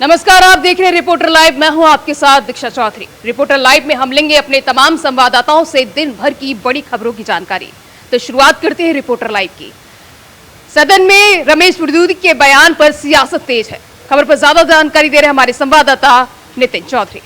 नमस्कार, आप देख रहे हैं रिपोर्टर लाइव। मैं हूं आपके साथ दीक्षा चौधरी। रिपोर्टर लाइव में हम लेंगे अपने तमाम संवाददाताओं से दिन भर की बड़ी खबरों की जानकारी। तो शुरुआत करते हैं रिपोर्टर लाइव की। सदन में रमेश विदूड़ी के बयान पर सियासत तेज है। खबर पर ज्यादा जानकारी दे रहे हमारे संवाददाता नितिन चौधरी।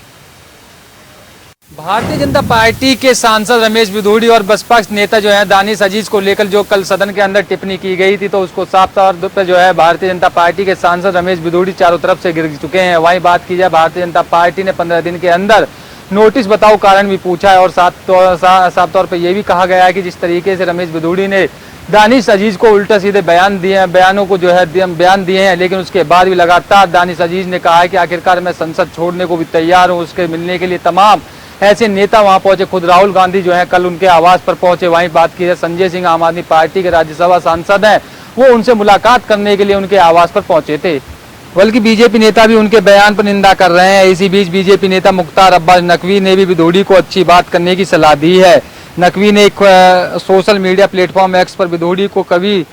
भारतीय जनता पार्टी के सांसद रमेश विदूड़ी और बसपा नेता जो है दानिश अजीज को लेकर जो कल सदन के अंदर टिप्पणी की गई थी, तो उसको साफ तौर पर जो है भारतीय जनता पार्टी के सांसद रमेश विदूड़ी चारों तरफ से गिर चुके हैं। वहीं बात की जाए, भारतीय जनता पार्टी ने 15 दिन के अंदर नोटिस बताओ कारण भी पूछा है और साफ तौर पर यह भी कहा गया है कि जिस तरीके से रमेश विदूड़ी ने दानिश अजीज को उल्टा सीधे बयानों को जो है बयान दिए हैं, लेकिन उसके बाद भी लगातार दानिश अजीज ने कहा है कि आखिरकार मैं संसद छोड़ने को भी तैयार हूँ। उसके मिलने के लिए तमाम ऐसे नेता वहां पहुंचे। खुद राहुल गांधी जो है कल उनके आवास पर पहुंचे। वहीं बात की जाए, संजय सिंह आम आदमी पार्टी के राज्यसभा सांसद हैं, वो उनसे मुलाकात करने के लिए उनके आवास पर पहुंचे थे। बल्कि बीजेपी नेता भी उनके बयान पर निंदा कर रहे हैं। इसी बीच बीजेपी नेता मुख्तार अब्बास नकवी ने भी विदूड़ी को अच्छी बात करने की सलाह दी है। नकवी ने एक सोशल मीडिया प्लेटफॉर्म एक्स पर विदूड़ी को कवि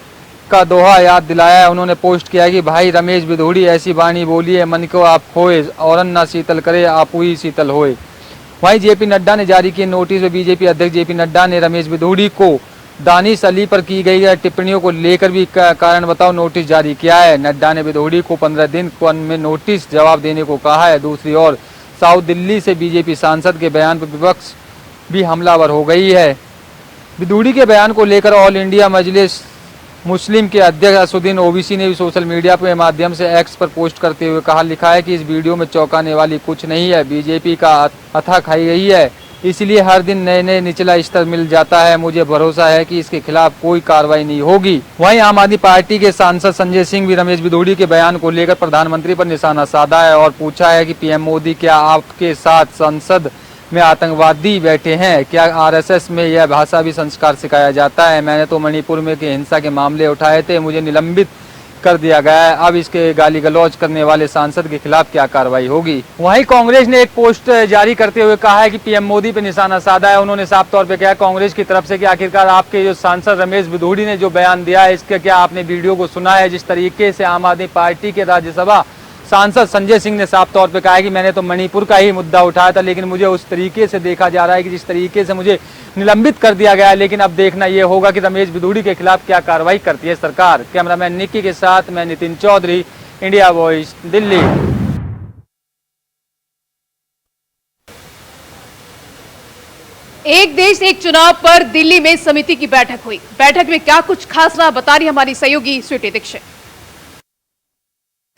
का दोहा याद दिलाया है। उन्होंने पोस्ट किया कि भाई रमेश विदूड़ी ऐसी वाणी बोली है, मन को आप खोए और न शीतल करे आप ही शीतल होए। वहीं जेपी नड्डा ने जारी किए नोटिस में बीजेपी अध्यक्ष जेपी नड्डा ने रमेश विदूड़ी को दानिश अली पर की गई टिप्पणियों को लेकर भी कारण बताओ नोटिस जारी किया है। नड्डा ने विदूड़ी को 15 दिन में नोटिस जवाब देने को कहा है। दूसरी ओर साउथ दिल्ली से बीजेपी सांसद के बयान पर विपक्ष भी हमलावर हो गई है। विदूड़ी के बयान को लेकर ऑल इंडिया मजलिस मुस्लिम के अध्यक्ष असुद्दीन ओवैसी ने भी सोशल मीडिया के माध्यम से एक्स पर पोस्ट करते हुए लिखा है कि इस वीडियो में चौंकाने वाली कुछ नहीं है। बीजेपी का अथा खाई गई है, इसलिए हर दिन नए नए निचला स्तर मिल जाता है। मुझे भरोसा है कि इसके खिलाफ कोई कार्रवाई नहीं होगी। वहीं आम आदमी पार्टी के सांसद संजय सिंह भी रमेश विदूड़ी के बयान को लेकर प्रधानमंत्री पर निशाना साधा है और पूछा है कि पीएम मोदी क्या आपके साथ संसद में आतंकवादी बैठे हैं? क्या आरएसएस में यह भाषा भी संस्कार सिखाया जाता है? मैंने तो मणिपुर में के हिंसा के मामले उठाए थे, मुझे निलंबित कर दिया गया है। अब इसके गाली गलौज करने वाले सांसद के खिलाफ क्या कार्रवाई होगी? वहीं कांग्रेस ने एक पोस्ट जारी करते हुए कहा है कि पीएम मोदी पर निशाना साधा है। उन्होंने साफ तौर पर कहा कांग्रेस की तरफ से कि आखिरकार आपके जो सांसद रमेश विदूड़ी ने जो बयान दिया है, इसके क्या आपने वीडियो को सुना है? जिस तरीके से आम आदमी पार्टी के राज्यसभा सांसद संजय सिंह ने साफ तौर पे कहा है कि मैंने तो मणिपुर का ही मुद्दा उठाया था, लेकिन मुझे उस तरीके से देखा जा रहा है कि जिस तरीके से मुझे निलंबित कर दिया गया है। लेकिन अब देखना यह होगा कि रमेश विदूड़ी के खिलाफ क्या कार्रवाई करती है सरकार। कैमरामैन निक्की के साथ मैं नितिन चौधरी, इंडिया वॉइस, दिल्ली। एक देश एक चुनाव पर दिल्ली में समिति की बैठक हुई। बैठक में क्या कुछ खास रहा, बता रही हमारी सहयोगी स्वीटी दीक्षित।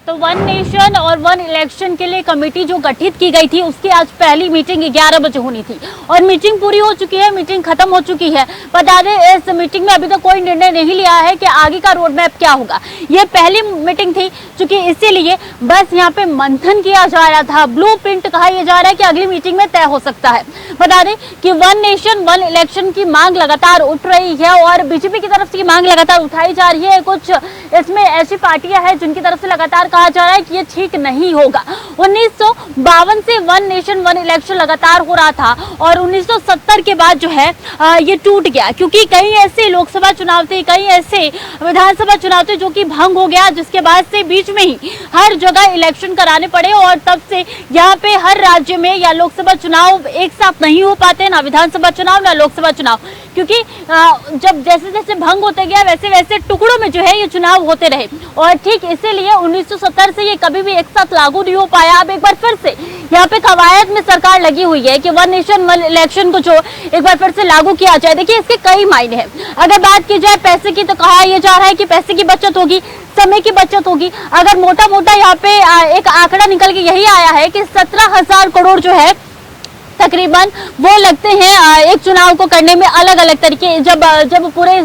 तो वन नेशन और वन इलेक्शन के लिए कमेटी जो गठित की गई थी, उसकी आज पहली मीटिंग 11 बजे होनी थी और मीटिंग पूरी हो चुकी है, मीटिंग खत्म हो चुकी है। बता दें, इस मीटिंग में अभी तक कोई निर्णय नहीं लिया है कि आगे का रोड मैप क्या होगा। ये पहली मीटिंग थी, चूंकि इसीलिए बस यहाँ पे मंथन किया जा रहा था। ब्लूप्रिंट कहा यह जा रहा है कि अगली मीटिंग में तय हो सकता है। बता दें कि वन नेशन वन इलेक्शन की मांग लगातार उठ रही है और बीजेपी की तरफ से मांग लगातार उठाई जा रही है। कुछ इसमें ऐसी पार्टियां हैं जिनकी तरफ से लगातार कहा जा रहा है कि ये ठीक नहीं होगा। 1952 से वन नेशन वन इलेक्शन लगातार हो रहा था और 1970 के बाद जो है ये टूट गया, क्योंकि कई ऐसे लोकसभा चुनाव थे, कई ऐसे विधानसभा चुनाव थे जो कि भंग हो गया, जिसके बाद से बीच में ही हर जगह इलेक्शन कराने पड़े और तब से यहाँ पे हर राज्य में या लोकसभा चुनाव एक साथ नहीं हो पाते, ना विधानसभा चुनाव ना लोकसभा चुनाव, क्योंकि जब जैसे जैसे भंग होते गया वैसे वैसे टुकड़ों में जो है ये चुनाव होते रहे और ठीक इसीलिए 1970 से ये कभी भी एक साथ लागू नहीं हो पाया। अब एक बार फिर से यहाँ पे कवायद में सरकार लगी हुई है कि वन नेशन वन इलेक्शन को जो एक बार फिर से लागू किया जाए। देखिए, इसके कई मायने हैं। अगर बात की जाए पैसे की, तो कहा यह जा रहा है कि पैसे की बचत होगी, समय की बचत होगी। अगर मोटा मोटा यहाँ पे एक आंकड़ा निकल के यही आया है कि 17,000 करोड़ जो है तकरीबन वो लगते हैं एक चुनाव को करने में, अलग अलग तरीके, जब पूरे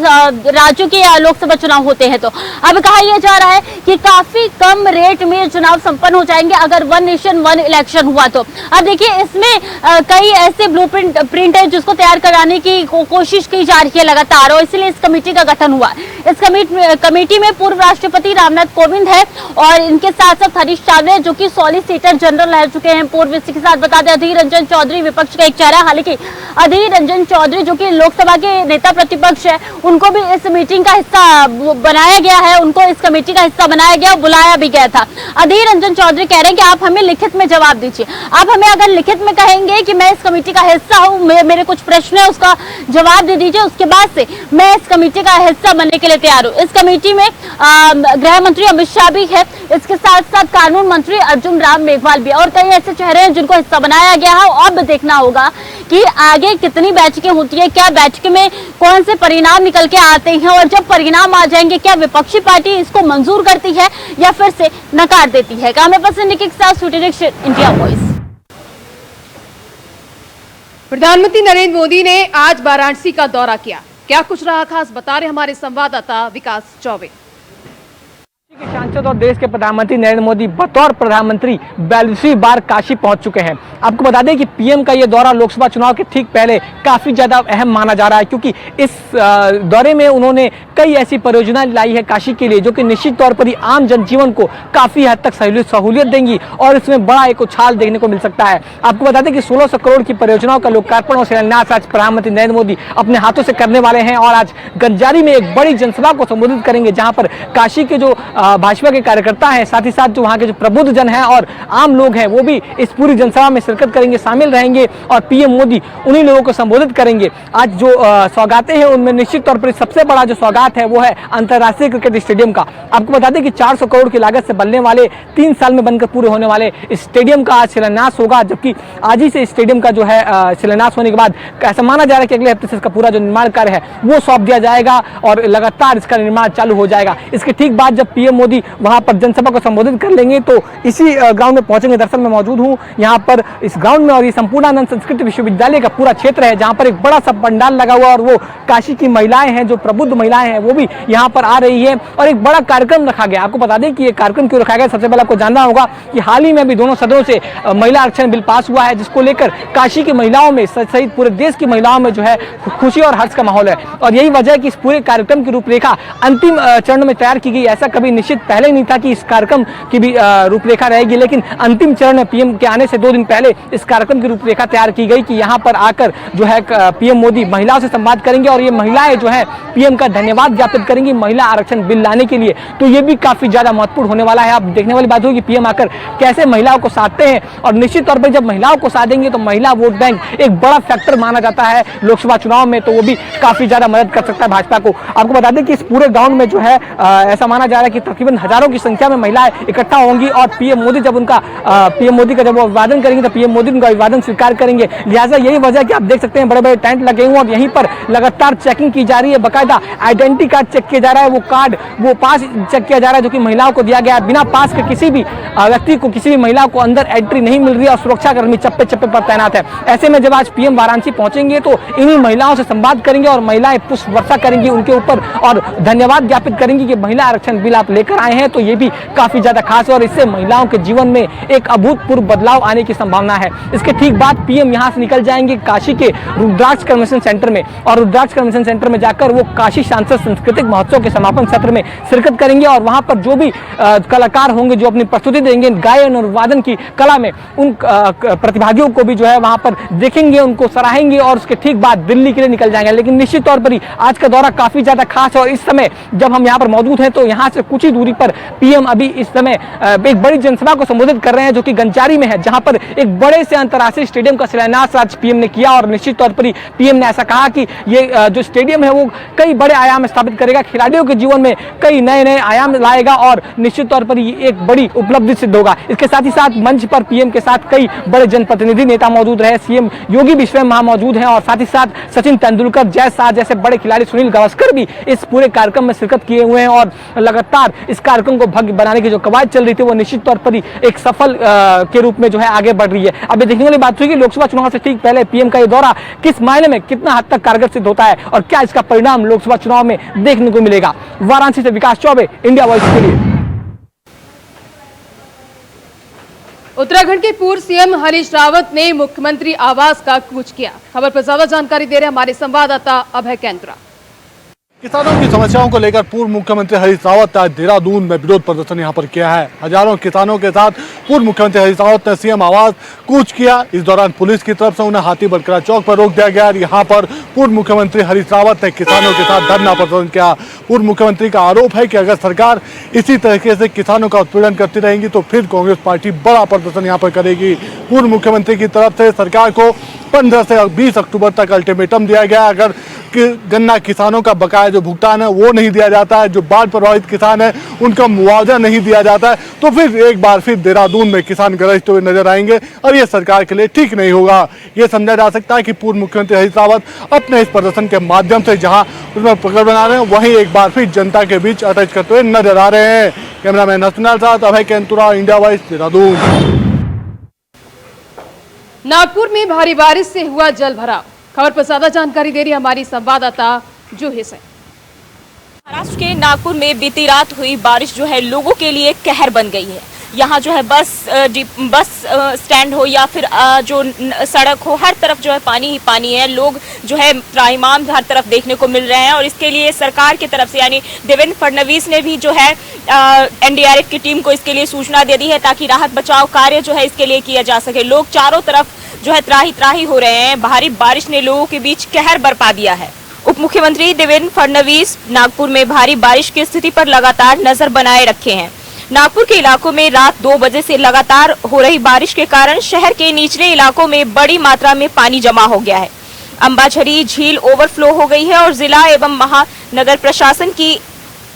राज्यों के लोकसभा चुनाव होते हैं। तो अब कहा यह जा रहा है कि काफी कम रेट में चुनाव संपन्न हो जाएंगे अगर वन नेशन वन इलेक्शन हुआ तो। अब देखिए, इसमें कई ऐसे ब्लूप्रिंट है जिसको तैयार कराने की कोशिश की जा रही है लगातार और इसलिए इस कमेटी का गठन हुआ। इस कमेटी में पूर्व राष्ट्रपति रामनाथ कोविंद है और इनके साथ साथ हरीश सावले जो कि सॉलिसिटर जनरल रह चुके हैं पूर्व। इसी के साथ बता दें, अधीर रंजन चौधरी विपक्ष का एक चेहरा। हालांकि अधीर रंजन चौधरी जो कि लोकसभा के नेता प्रतिपक्ष है, उनको भी इस मीटिंग का हिस्सा बनाया गया है, उनको इस कमेटी का हिस्सा बनाया गया, बुलाया भी गया था। अधीर रंजन चौधरी कह रहे हैं कि आप हमें लिखित में जवाब दीजिए, आप हमें अगर लिखित में कहेंगे कि मैं इस कमेटी का हिस्सा हूँ, मेरे कुछ प्रश्न है उसका जवाब दे दीजिए, उसके बाद से मैं इस कमेटी का हिस्सा बनने के लिए तैयार हूँ। इस कमेटी में गृह मंत्री अमित शाह भी है, इसके साथ साथ कानून मंत्री अर्जुन राम मेघवाल भी, और कई ऐसे चेहरे हैं जिनको हिस्सा बनाया गया है। अब देखना होगा कि आगे कितनी बैठकें होती है, क्या बैठक में कौन से परिणाम निकल के आते हैं, और जब परिणाम आ जाएंगे क्या विपक्षी पार्टी इसको मंजूर करती है या फिर से नकार देती है। कैमरा पर्सन निकी के साथ इंडिया वॉइस। प्रधानमंत्री नरेंद्र मोदी ने आज वाराणसी का दौरा किया, क्या कुछ रहा खास, बता रहे हमारे संवाददाता विकास चौबे। के सांसद और देश के प्रधानमंत्री नरेंद्र मोदी बतौर प्रधानमंत्री 42वीं बार काशी पहुंच चुके हैं। आपको बता दें कि पीएम का ये दौरा लोकसभा चुनाव के ठीक पहले काफी ज्यादा अहम माना जा रहा है, क्योंकि इस दौरे में उन्होंने कई ऐसी परियोजनाएं लाई है काशी के लिए जो कि निश्चित तौर पर ही आम जनजीवन को काफी हद तक सहूलियत देंगी और इसमें बड़ा एक उछाल देखने को मिल सकता है। आपको बता दें कि 1600 करोड़ की परियोजनाओं का लोकार्पण और शिलान्यास आज प्रधानमंत्री नरेंद्र मोदी अपने हाथों से करने वाले हैं और आज गंजारी में एक बड़ी जनसभा को संबोधित करेंगे, जहां पर काशी के जो भाजपा के कार्यकर्ता हैं, साथ ही साथ जो वहां के जो प्रबुद्ध जन हैं और आम लोग हैं, वो भी इस पूरी जनसभा में शिरकत करेंगे, शामिल रहेंगे और पीएम मोदी उन्हीं लोगों को संबोधित करेंगे। आज जो सौगातें हैं उनमें निश्चित तौर पर सबसे बड़ा जो सौगात है वो है अंतर्राष्ट्रीय क्रिकेट स्टेडियम का। आपको बता दें कि 400 करोड़ की लागत से बनने वाले 3 साल में बनकर पूरे होने वाले इस स्टेडियम का आज शिलान्यास होगा, जबकि आज ही से स्टेडियम का जो है शिलान्यास होने के बाद ऐसा माना जा रहा है कि अगले हफ्ते से इसका पूरा जो निर्माण कार्य है वो सौंप दिया जाएगा और लगातार इसका निर्माण चालू हो जाएगा। इसके ठीक बाद जब पीएम मोदी वहां पर जनसभा को संबोधित कर लेंगे तो इसी ग्राउंड में पहुंचेंगे। दरअसल मैं मौजूद हूं यहाँ पर इस ग्राउंड में और ये संपूर्णानंद संस्कृत विश्वविद्यालय का पूरा क्षेत्र है, जहां पर एक बड़ा सा पंडाल लगा हुआ और वो काशी की महिलाएं हैं, जो प्रबुद्ध महिलाएं हैं, वो भी यहाँ पर आ रही है और एक बड़ा कार्यक्रम रखा गया। आपको बता दें कि ये कार्यक्रम क्यों रखा गया, सबसे पहले आपको जानना होगा कि हाल ही में भी दोनों सदनों से महिला आरक्षण बिल पास हुआ है, जिसको लेकर काशी की महिलाओं में सहित पूरे देश की महिलाओं में जो है खुशी और हर्ष का माहौल है और यही वजह है कि इस पूरे कार्यक्रम की रूपरेखा अंतिम चरण में तैयार की गई। ऐसा कभी निश्चित पहले नहीं था कि इस कार्यक्रम की भी रूपरेखा रहेगी, लेकिन अंतिम चरण में पीएम के आने से 2 दिन पहले इस कार्यक्रम की रूपरेखा तैयार की गई कि यहाँ पर आकर जो है पीएम मोदी महिलाओं से संवाद करेंगे और ये महिलाएं जो है पीएम का धन्यवाद ज्ञापित करेंगी महिला आरक्षण बिल लाने के लिए। तो ये भी काफी ज्यादा महत्वपूर्ण होने वाला है। आप देखने वाली बात होगी पीएम आकर कैसे महिलाओं को साधते हैं और निश्चित तौर पर जब महिलाओं को साधेंगे तो महिला वोट बैंक एक बड़ा फैक्टर माना जाता है लोकसभा चुनाव में, तो वो भी काफी ज्यादा मदद कर सकता है भाजपा को। आपको बता दें कि इस पूरे ग्राउंड में जो है ऐसा माना जा रहा है कि तकरीबन हजारों की संख्या में महिलाएं इकट्ठा होंगी और पीएम मोदी जब उनका पीएम मोदी का जब वो अभिवादन करेंगे तो पीएम मोदी उनका अभिवादन स्वीकार करेंगे। लिहाजा यही वजह है कि आप देख सकते हैं बड़े बड़े टेंट लगे हुए और यहीं पर लगातार चेकिंग की जा रही है, बाकायदा आइडेंटिटी कार्ड चेक किया जा रहा है, वो कार्ड वो पास चेक किया जा रहा है जो कि महिलाओं को दिया गया है। बिना पास के किसी भी व्यक्ति को, किसी भी महिला को अंदर एंट्री नहीं मिल रही है और सुरक्षाकर्मी चप्पे चप्पे पर तैनात है। ऐसे में जब आज पीएम वाराणसी पहुंचेंगे तो इन्हीं महिलाओं से संवाद करेंगे और महिलाएं पुष्प वर्षा करेंगी उनके ऊपर और धन्यवाद ज्ञापित करेंगी कि महिला आरक्षण बिल आप लेकर आए हैं। तो ये भी काफी ज्यादा खास है और इससे महिलाओं के जीवन में एक अभूतपूर्व बदलाव आने की संभावना है। इसके ठीक बाद पीएम यहां से निकल जाएंगे काशी के रुद्राक्ष कन्वेंशन सेंटर में और रुद्राक्ष कन्वेंशन सेंटर में जाकर वो काशी सांसद सांस्कृतिक महोत्सव के समापन सत्र में शिरकत करेंगे और वहां पर जो भी कलाकार होंगे जो अपनी प्रस्तुति देंगे गायन और वादन की कला में, उन प्रतिभागियों को भी जो है वहां पर देखेंगे, उनको सराहेंगे और उसके ठीक बाद दिल्ली के लिए निकल जाएंगे। लेकिन निश्चित तौर पर ही आज का दौरा काफी ज्यादा खास है और इस समय जब हम यहाँ पर मौजूद हैं तो यहाँ से कुछ ही दूरी पर पीएम अभी इस समय एक बड़ी जनसभा को संबोधित कर रहे हैं जो कि गंजारी में है, जहां पर एक बड़े से अंतर्राष्ट्रीय स्टेडियम का शिलान्यास आज पीएम ने किया और निश्चित तौर पर ही पीएम ने ऐसा कहा कि ये जो स्टेडियम है वो कई बड़े आयाम स्थापित करेगा, खिलाड़ियों के जीवन में कई नए नए आयाम लाएगा और निश्चित तौर पर ये एक बड़ी उपलब्धि सिद्ध होगा। इसके साथ ही साथ मंच पर पीएम के साथ कई बड़े जनप्रतिनिधि नेता मौजूद रहे, सीएम योगी भी स्वयं वहां मौजूद हैं और साथ ही साथ सचिन तेंदुलकर, जय शाह जैसे बड़े खिलाड़ी, सुनील गावस्कर भी इस पूरे कार्यक्रम में शिरकत किए हुए हैं और लगातार इस कार्यक्रम को भव्य बनाने की जो कवायद चल रही थी वो निश्चित तौर पर ही एक सफल के रूप में जो है आगे बढ़ रही है। अब ये देखने वाली बात हुई कि लोकसभा चुनाव से ठीक पहले पीएम का ये दौरा किस मायने में कितना हद तक कारगर सिद्ध होता है और क्या इसका परिणाम लोकसभा चुनाव में देखने को मिलेगा। वाराणसी से विकास चौबे, इंडिया वॉइस के लिए। उत्तराखंड के पूर्व सीएम हरीश रावत ने मुख्यमंत्री आवास का कूच किया। खबर पर ज्यादा जानकारी दे रहे हमारे संवाददाता अभय केंद्रा। किसानों की समस्याओं को लेकर पूर्व मुख्यमंत्री हरीश रावत ने आज देहरादून में विरोध प्रदर्शन यहां पर किया है। हजारों किसानों के साथ पूर्व मुख्यमंत्री हरीश रावत ने सीएम आवास कूच किया। इस दौरान पुलिस की तरफ से उन्हें हाथी बरकरा चौक पर रोक दिया गया। यहाँ पर पूर्व मुख्यमंत्री हरीश रावत ने किसानों के साथ धरना प्रदर्शन किया। पूर्व मुख्यमंत्री का आरोप है कि अगर सरकार इसी तरीके से किसानों का उत्पीड़न करती रहेगी तो फिर कांग्रेस पार्टी बड़ा प्रदर्शन यहाँ पर करेगी। पूर्व मुख्यमंत्री की तरफ से सरकार को 15 से 20 अक्टूबर तक अल्टीमेटम दिया गया। अगर गन्ना किसानों का बकाया जो भुगतान है वो नहीं दिया जाता है, जो बाढ़ प्रभावित किसान है उनका मुआवजा नहीं दिया जाता है, तो फिर एक बार फिर देहरादून में किसान गरजते हुए नजर आएंगे और ये सरकार के लिए ठीक नहीं होगा। ये समझा जा सकता है कि पूर्व मुख्यमंत्री हरीश रावत अपने इस प्रदर्शन के माध्यम से जहां उसमें पकड़ बना रहे हैं वहीं एक बार फिर जनता के बीच अटैच करते हुए नजर आ रहे हैं। कैमरामैन हसनाल साथ अभय केंतुरा, इंडिया वॉइस, देहरादून। नागपुर में भारी बारिश से हुआ जल भराव। खबर पर ज्यादा जानकारी दे रही हमारी संवाददाता जूही सिंह। महाराष्ट्र के नागपुर में बीती रात हुई बारिश जो है लोगों के लिए कहर बन गई है। यहाँ जो है बस स्टैंड हो या फिर जो सड़क हो, हर तरफ जो है पानी ही पानी है। लोग जो है त्राहिमाम हर तरफ देखने को मिल रहे हैं और इसके लिए सरकार की तरफ से यानी देवेंद्र फडणवीस ने भी जो है एनडीआरएफ की टीम को इसके लिए सूचना दे दी है ताकि राहत बचाव कार्य जो है इसके लिए किया जा सके। लोग चारों तरफ जो है त्राही हो रहे हैं। भारी बारिश ने लोगों के बीच कहर बरपा दिया है। उप मुख्यमंत्री देवेंद्र फडणवीस नागपुर में भारी बारिश की स्थिति पर लगातार नजर बनाए रखे हैं। नागपुर के इलाकों में रात 2 बजे से लगातार हो रही बारिश के कारण शहर के निचले इलाकों में बड़ी मात्रा में पानी जमा हो गया है। अंबाझरी झील ओवरफ्लो हो गई है और जिला एवं महानगर प्रशासन की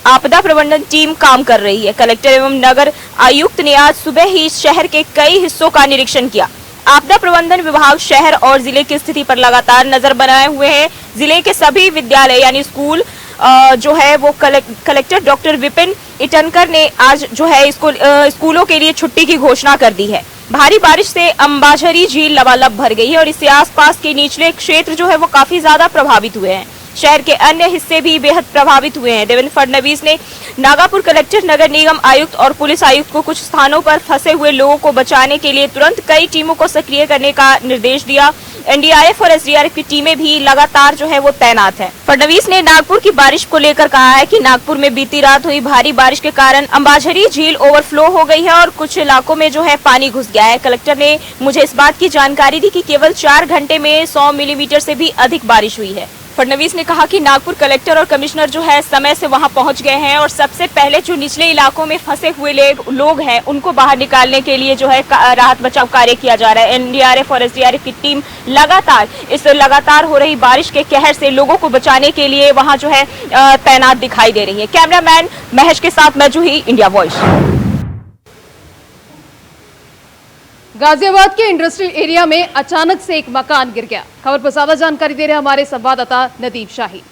आपदा प्रबंधन टीम काम कर रही है। कलेक्टर एवं नगर आयुक्त ने आज सुबह ही शहर के कई हिस्सों का निरीक्षण किया। आपदा प्रबंधन विभाग शहर और जिले की स्थिति पर लगातार नजर बनाए हुए हैं। जिले के सभी विद्यालय यानी स्कूल जो है वो कलेक्टर डॉक्टर विपिन इटनकर ने आज जो है स्कूलों के लिए छुट्टी की घोषणा कर दी है। भारी बारिश से अंबाझरी झील लबालब भर गई है और इससे आसपास के निचले क्षेत्र जो है वो काफी ज्यादा प्रभावित हुए हैं। शहर के अन्य हिस्से भी बेहद प्रभावित हुए हैं। देवेंद्र फडणवीस ने नागापुर कलेक्टर, नगर निगम आयुक्त और पुलिस आयुक्त को कुछ स्थानों पर फंसे हुए लोगों को बचाने के लिए तुरंत कई टीमों को सक्रिय करने का निर्देश दिया। एनडीआरएफ और एसडीआरएफ की टीमें भी लगातार जो है वो तैनात है। फडणवीस ने नागपुर की बारिश को लेकर कहा है कि नागपुर में बीती रात हुई भारी बारिश के कारण अंबाझरी झील ओवरफ्लो हो गई है और कुछ इलाकों में जो है पानी घुस गया है। कलेक्टर ने मुझे इस बात की जानकारी दी कि केवल 4 घंटे में 100 मिलीमीटर से भी अधिक बारिश हुई है। फडणवीस ने कहा कि नागपुर कलेक्टर और कमिश्नर जो है समय से वहां पहुंच गए हैं और सबसे पहले जो निचले इलाकों में फंसे हुए लोग हैं उनको बाहर निकालने के लिए जो है राहत बचाव कार्य किया जा रहा है। एनडीआरएफ और एसडीआरएफ की टीम लगातार हो रही बारिश के कहर से लोगों को बचाने के लिए वहां जो है तैनात दिखाई दे रही है। कैमरामैन महेश के साथ मैं जूही, इंडिया वॉइस। गाजियाबाद के इंडस्ट्रियल एरिया में अचानक से एक मकान गिर गया। खबर पर ज्यादा जानकारी दे रहे हमारे संवाददाता नदीम शाही।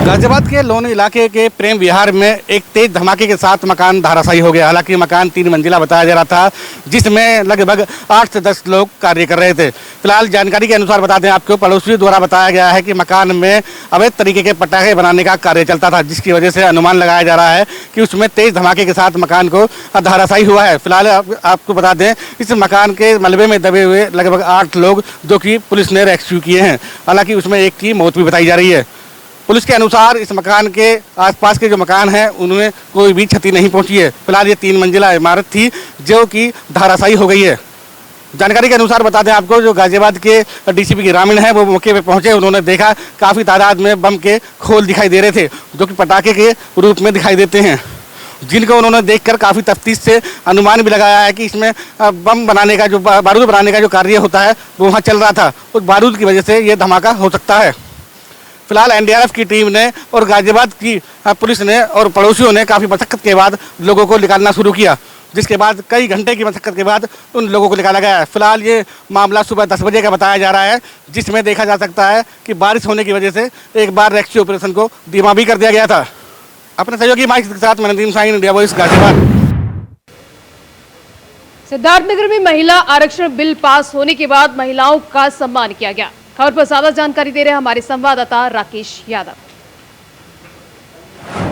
गाजियाबााद के लोनी इलाके के प्रेम विहार में एक तेज धमाके के साथ मकान धराशायी हो गया। हालांकि मकान 3 मंजिला बताया जा रहा था जिसमें लगभग 8 से 10 लोग कार्य कर रहे थे। फिलहाल जानकारी के अनुसार बता दें आपको, पड़ोसियों द्वारा बताया गया है कि मकान में अवैध तरीके के पटाखे बनाने का कार्य चलता था, जिसकी वजह से अनुमान लगाया जा रहा है कि उसमें तेज धमाके के साथ मकान को धराशायी हुआ है। फिलहाल आपको बता दें इस मकान के मलबे में दबे हुए लगभग 8 लोग जो कि पुलिस ने रेस्क्यू किए हैं। हालांकि उसमें एक की मौत भी बताई जा रही है। पुलिस के अनुसार इस मकान के आसपास के जो मकान हैं उनमें कोई भी क्षति नहीं पहुंची है। फिलहाल ये 3 मंजिला इमारत थी जो कि धराशायी हो गई है। जानकारी के अनुसार बता दें आपको, जो गाजियाबाद के डीसीपी ग्रामीण हैं वो मौके पे पहुंचे। उन्होंने देखा काफ़ी तादाद में बम के खोल दिखाई दे रहे थे जो कि पटाखे के रूप में दिखाई देते हैं, जिनको उन्होंने देखकर काफ़ी तफ्तीश से अनुमान भी लगाया है कि इसमें बम बनाने का जो बारूद बनाने का जो कार्य होता है वो वहाँ चल रहा था। उस बारूद की वजह से ये धमाका हो सकता है। फिलहाल एनडीआरएफ की टीम ने और गाजियाबाद की पुलिस ने और पड़ोसियों ने काफ़ी मशक्कत के बाद लोगों को निकालना शुरू किया, जिसके बाद कई घंटे की मशक्कत के बाद उन लोगों को निकाला गया है। फिलहाल ये मामला सुबह 10 बजे का बताया जा रहा है, जिसमें देखा जा सकता है कि बारिश होने की वजह से एक बार रेस्क्यू ऑपरेशन को धीमा भी कर दिया गया था। अपने सहयोगी माइक के साथ मैं नदीम शाहीन, इंडिया वॉइस, गाजियाबाद। सिद्धार्थनगर में महिला आरक्षण बिल पास होने के बाद महिलाओं का सम्मान किया गया। खबर पर ज्यादा जानकारी दे रहे हैं हमारे संवाददाता राकेश यादव।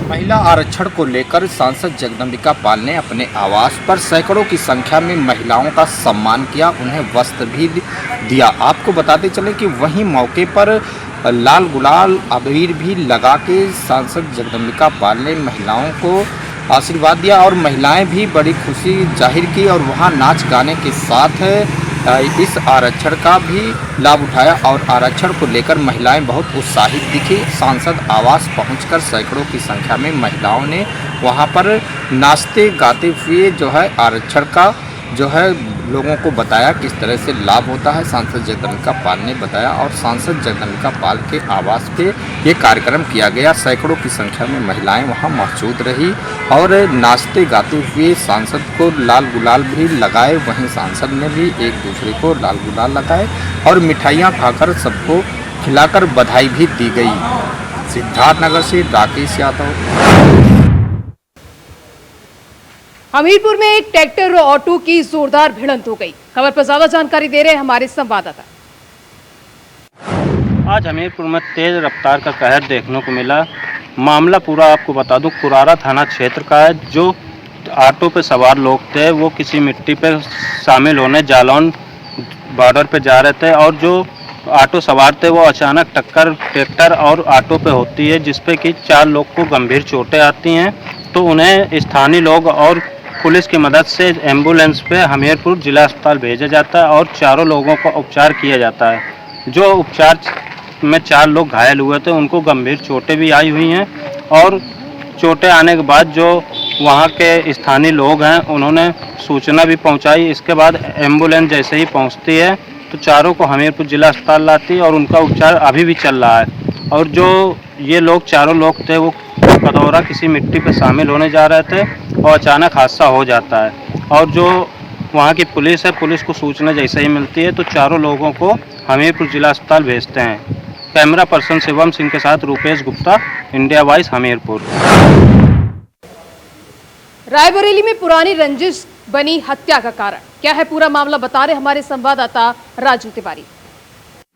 महिला आरक्षण को लेकर सांसद जगदम्बिका पाल ने अपने आवास पर सैकड़ों की संख्या में महिलाओं का सम्मान किया, उन्हें वस्त्र भी दिया। आपको बताते चले कि वहीं मौके पर लाल गुलाल अबीर भी लगा के सांसद जगदम्बिका पाल ने महिलाओं को आशीर्वाद दिया और महिलाएं भी बड़ी खुशी जाहिर की और वहां नाच गाने के साथ इस आरक्षण का भी लाभ उठाया और आरक्षण को लेकर महिलाएं बहुत उत्साहित दिखी। सांसद आवास पहुंचकर सैकड़ों की संख्या में महिलाओं ने वहां पर नाचते गाते हुए जो है आरक्षण का जो है लोगों को बताया किस तरह से लाभ होता है। सांसद जगदम्बिका पाल ने बताया और सांसद जगदम्बिका पाल के आवास पे ये कार्यक्रम किया गया। सैकड़ों की संख्या में महिलाएं वहां मौजूद रही और नाचते गाते हुए सांसद को लाल गुलाल भी लगाए। वहीं सांसद ने भी एक दूसरे को लाल गुलाल लगाए और मिठाइयां खाकर सबको खिलाकर बधाई भी दी गई। सिद्धार्थनगर से राकेश यादव। हमीरपुर में एक ट्रैक्टर और ऑटो की जोरदार भिड़ंत हो गई। खबर पर ज्यादा जानकारी दे रहे हैं हमारे संवाददाता। आज हमीरपुर में तेज रफ्तार का कहर देखने को मिला। मामला पूरा आपको बता दूं, कुरारा थाना क्षेत्र का है। जो ऑटो पे सवार लोग थे वो किसी मिट्टी पे शामिल होने जालौन बॉर्डर पे जा रहे थे और जो ऑटो सवार थे वो अचानक टक्कर ट्रैक्टर और ऑटो पे होती है, जिसपे कि 4 लोग को गंभीर चोटें आती हैं। तो उन्हें स्थानीय लोग और पुलिस की मदद से एम्बुलेंस पे हमीरपुर जिला अस्पताल भेजा जाता है और चारों लोगों का उपचार किया जाता है। जो उपचार में 4 लोग घायल हुए थे उनको गंभीर चोटें भी आई हुई हैं और चोटें आने के बाद जो वहाँ के स्थानीय लोग हैं उन्होंने सूचना भी पहुँचाई। इसके बाद एम्बुलेंस जैसे ही पहुँचती है तो चारों को हमीरपुर जिला अस्पताल लाती है और उनका उपचार अभी भी चल रहा है। और जो ये लोग चारों लोग थे वो कदौरा किसी मिट्टी पर शामिल होने जा रहे थे और अचानक हादसा हो जाता है। और जो वहाँ की पुलिस है, पुलिस को सूचना जैसे ही मिलती है तो चारों लोगों को हमीरपुर जिला अस्पताल भेजते हैं। कैमरा पर्सन शिवम सिंह के साथ रूपेश गुप्ता, इंडिया वॉइस, हमीरपुर। रायबरेली में पुरानी रंजिश बनी हत्या का कारण क्या है, पूरा मामला बता रहे हमारे संवाददाता राजू तिवारी।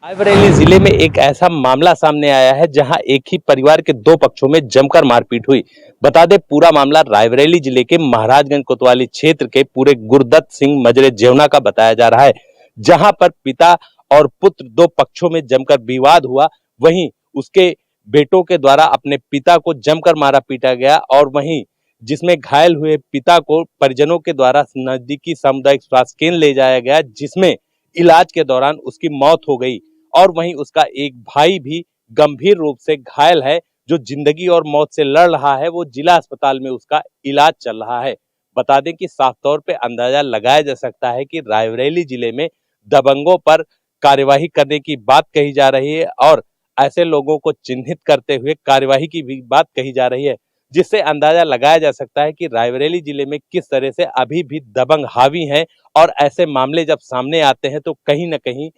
रायबरेली जिले में एक ऐसा मामला सामने आया है जहां एक ही परिवार के 2 पक्षों में जमकर मारपीट हुई। बता दें पूरा मामला रायबरेली जिले के महाराजगंज कोतवाली क्षेत्र के पूरे गुरदत्त सिंह मजरे जेवना का बताया जा रहा है, जहां पर पिता और पुत्र 2 पक्षों में जमकर विवाद हुआ। वहीं उसके बेटों के द्वारा अपने पिता को जमकर मारा पीटा गया और वहीं जिसमें घायल हुए पिता को परिजनों के द्वारा नजदीकी सामुदायिक स्वास्थ्य केंद्र ले जाया गया, जिसमें इलाज के दौरान उसकी मौत हो गई। और वहीं उसका एक भाई भी गंभीर रूप से घायल है, जो जिंदगी और मौत से लड़ रहा है। वो जिला अस्पताल में उसका इलाज चल रहा है। बता दें कि साफ तौर पे अंदाजा लगाया जा सकता है कि रायबरेली जिले में दबंगों पर कार्यवाही करने की बात कही जा रही है और ऐसे लोगों को चिन्हित करते हुए कार्यवाही की भी बात कही जा रही है, जिससे अंदाजा लगाया जा सकता है कि रायबरेली जिले में किस तरह से अभी भी दबंग हावी हैं। और ऐसे मामले जब सामने आते हैं तो कहीं ना कहीं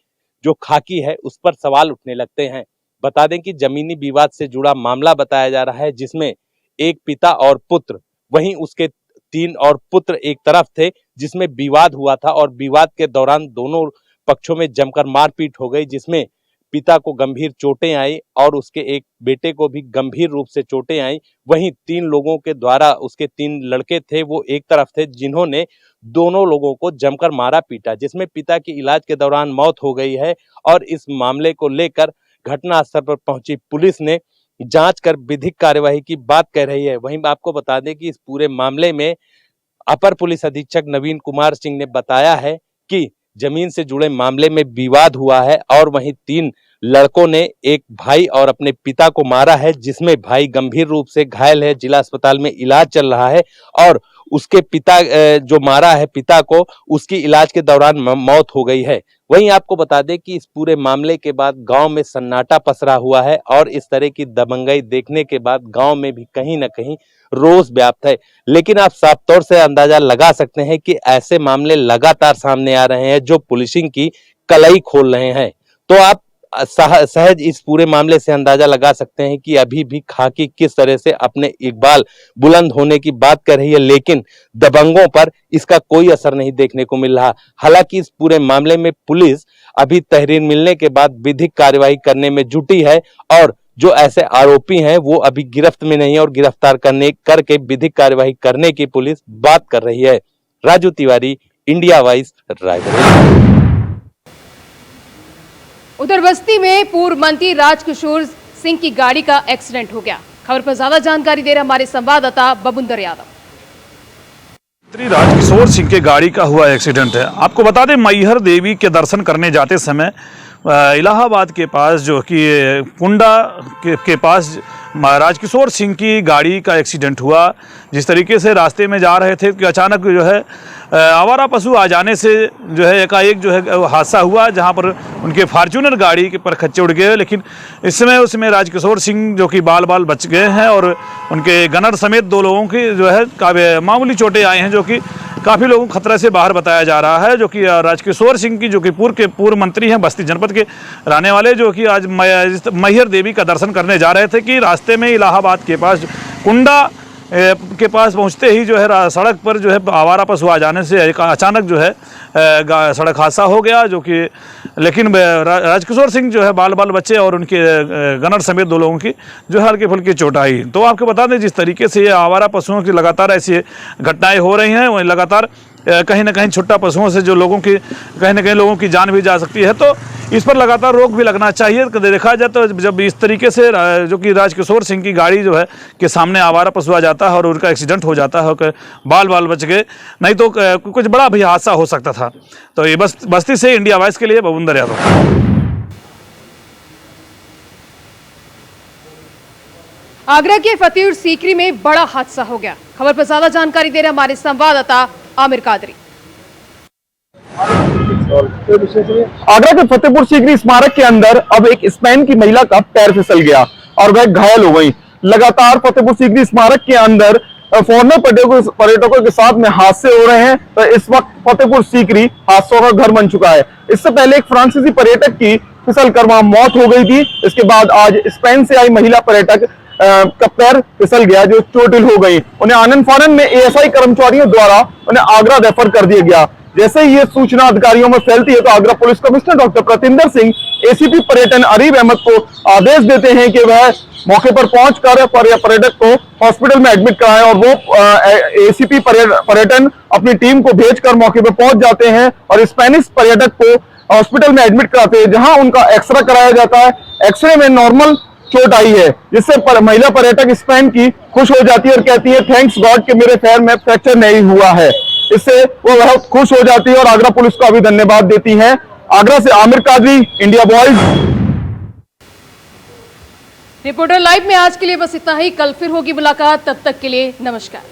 जो खाकी है उस पर सवाल उठने लगते हैं। बता दें कि जमीनी विवाद से जुड़ा मामला बताया जा रहा है, जिसमें एक पिता और पुत्र, वहीं उसके 3 और पुत्र एक तरफ थे, जिसमें विवाद हुआ था और विवाद के दौरान दोनों पक्षों में जमकर मारपीट हो गई, जिसमें पिता को गंभीर चोटें आई और उसके एक बेटे को भी गंभीर रूप से चोटें आई। वहीं 3 लोगों के द्वारा, उसके 3 लड़के थे वो एक तरफ थे, जिन्होंने दोनों लोगों को जमकर मारा पीटा, जिसमें पिता की इलाज के दौरान मौत हो गई है। और इस मामले को लेकर घटनास्थल पर पहुंची पुलिस ने जांच कर विधिक कार्यवाही की बात कह रही है। वहीं आपको बता दें कि इस पूरे मामले में अपर पुलिस अधीक्षक नवीन कुमार सिंह ने बताया है कि जमीन से जुड़े मामले में विवाद हुआ है और वहीं 3 लड़कों ने एक भाई और अपने पिता को मारा है, जिसमें भाई गंभीर रूप से घायल है, जिला अस्पताल में इलाज चल रहा है। और उसके पिता जो मारा है पिता को, उसकी इलाज के दौरान मौत हो गई है। वहीं आपको बता दें कि इस पूरे मामले के बाद गांव में सन्नाटा पसरा हुआ है और इस तरह की दबंगई देखने के बाद गांव में भी कहीं ना कहीं रोष व्याप्त है। लेकिन आप साफ तौर से अंदाजा लगा सकते हैं कि ऐसे मामले लगातार सामने आ रहे हैं जो पुलिसिंग की कलई खोल रहे हैं। तो आप सहज इस पूरे मामले से अंदाजा लगा सकते हैं कि अभी भी खाकी किस तरह से अपने इकबाल बुलंद होने की बात कर रही है, लेकिन दबंगों पर इसका कोई असर नहीं देखने को मिल रहा। हालांकि इस पूरे मामले में पुलिस अभी तहरीर मिलने के बाद विधिक कार्यवाही करने में जुटी है और जो ऐसे आरोपी हैं वो अभी गिरफ्त में नहीं है और गिरफ्तार करके विधिक कार्यवाही करने की पुलिस बात कर रही है। Raju Tiwari, India voice, Raebareli. उधर बस्ती में पूर्व मंत्री राजकिशोर सिंह की गाड़ी का एक्सीडेंट हो गया। खबर पर ज्यादा जानकारी दे रहे हमारे संवाददाता बबुंदर यादव। मंत्री राजकिशोर सिंह के गाड़ी का हुआ एक्सीडेंट है। आपको बता दें, मैहर देवी के दर्शन करने जाते समय इलाहाबाद के पास जो कि कुंडा के पास राजकिशोर सिंह की गाड़ी का एक्सीडेंट हुआ। जिस तरीके से रास्ते में जा रहे थे कि अचानक जो है आवारा पशु आ जाने से जो है एकाएक जो है हादसा हुआ, जहां पर उनके फॉर्च्यूनर गाड़ी के पर खच्चे उड़ गए। लेकिन इस समय उसमें राजकिशोर सिंह जो कि बाल बाल बच गए हैं और उनके गनर समेत 2 लोगों की जो है मामूली चोटें आई हैं, जो कि काफ़ी लोगों को खतरे से बाहर बताया जा रहा है। जो कि राजकिशोर सिंह की जो कि पूर्व मंत्री हैं, बस्ती जनपद के रहने वाले, जो कि आज मैहर देवी का दर्शन करने जा रहे थे कि रास्ते में इलाहाबाद के पास कुंडा के पास पहुंचते ही जो है सड़क पर जो है आवारा पशु आ जाने से अचानक जो है सड़क हादसा हो गया। जो कि लेकिन राजकिशोर सिंह जो है बाल बाल बच्चे और उनके गनर समेत 2 लोगों की जो है हल्की फुल्की चोट आई। तो आपको बता दें, जिस तरीके से ये आवारा पशुओं की लगातार ऐसी घटनाएं हो रही हैं, वहीं लगातार कहीं ना कहीं छुट्टा पशुओं से जो लोगों की कहीं ना कहीं लोगों की जान भी जा सकती है। तो इस पर लगातार रोक भी लगना चाहिए। देखा जाए तो जब इस तरीके से जो कि राजकिशोर सिंह की गाड़ी जो है के सामने आवारा पशु आ जाता है और उनका एक्सीडेंट हो जाता है, बाल बाल बच गए, नहीं तो कुछ बड़ा भी हादसा हो सकता था। तो ये बस्ती से इंडिया वॉइस के लिए बबुंदर यादव। आगरा के फतेहपुर सीकरी में बड़ा हादसा हो गया। खबर पर ज्यादा जानकारी दे रहे हमारे संवाददाता आमिर कादरी। आगरा के फतेहपुर सीकरी स्मारक के अंदर अब एक स्पेन की महिला का पैर फिसल गया और वह घायल हो गई। लगातार फतेहपुर सीकरी स्मारक के अंदर फॉरेनर पर्यटकों के साथ में हादसे हो रहे हैं। तो इस वक्त फतेहपुर सीकरी हादसों का घर बन चुका है। इससे पहले एक फ्रांसीसी पर्यटक की फिसल कर वहां मौत हो गई थी। इसके बाद आज स्पेन से आई महिला पर्यटक का पैर फिसल गया, जो चोटिल हो गई। उन्हें आनंद फानन में एएसआई कर्मचारियों द्वारा उन्हें आगरा रेफर कर दिया गया। जैसे ही ये सूचना अधिकारियों में फैलती है तो Agra police commissioner doctor Pratinder Singh ACP पर्यटन अरीब अहमद को आदेश देते हैं कि वह मौके पर पहुंचकर पर्यटक को हॉस्पिटल में एडमिट कराएं। और वो एसीपी पर्यटन अपनी टीम को भेजकर मौके पर पहुंच जाते हैं और स्पेनिश पर्यटक को हॉस्पिटल में एडमिट कराते हैं, जहां उनका एक्सरे कराया जाता है। एक्सरे में नॉर्मल चोट आई है, जिससे महिला पर्यटक स्पेन की खुश हो जाती है और कहती है थैंक्स गॉड कि मेरे पैर में फ्रैक्चर नहीं हुआ है। इससे वो बहुत खुश हो जाती है और आगरा पुलिस को भी धन्यवाद देती है। आगरा से Aamir Qadri, India voice. Reporter live में आज के लिए बस इतना ही। कल फिर होगी मुलाकात, तब तक के लिए नमस्कार।